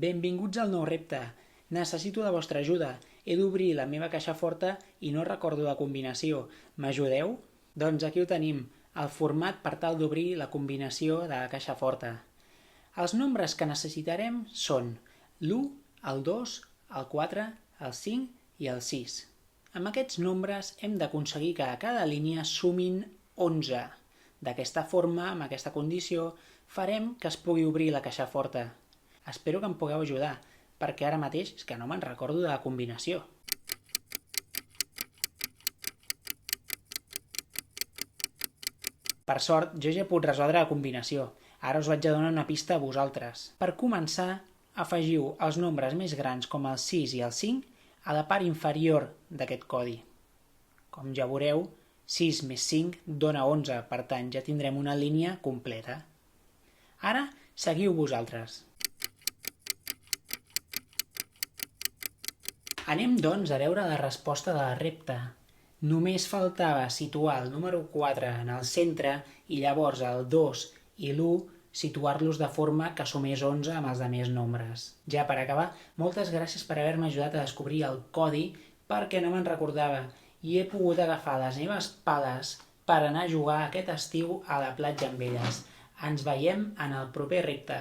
Benvinguts al nou repte. Necessito la vostra ajuda. He d'obrir la meva caixa forta i no recordo la combinació. M'ajudeu? Doncs aquí ho tenim, el format per tal d'obrir la combinació de la caixa forta. Els nombres que necessitarem són l'1, el 2, el 4, el 5 i el 6. Amb aquests nombres hem d'aconseguir que a cada línia sumin 11. D'aquesta forma, amb aquesta condició, farem que es pugui obrir la caixa forta. Espero que em pugueu ajudar, perquè ara mateix és que no me'n recordo de la combinació. Per sort, jo ja he pogut resoldre la combinació. Ara us vaig a donar una pista a vosaltres. Per començar, afegiu els nombres més grans com el 6 i el 5 a la part inferior d'aquest codi. Com ja veureu, 6 més 5 dona 11, per tant ja tindrem una línia completa. Ara, seguiu vosaltres. Anem, doncs, a veure la resposta de la repte. Només faltava situar el número 4 en el centre i llavors el 2 i l'1 situar-los de forma que sumés 11 amb els altres nombres. Ja per acabar, moltes gràcies per haver-me ajudat a descobrir el codi perquè no me'n recordava i he pogut agafar les meves pales per anar a jugar aquest estiu a la platja amb elles. Ens veiem en el proper repte.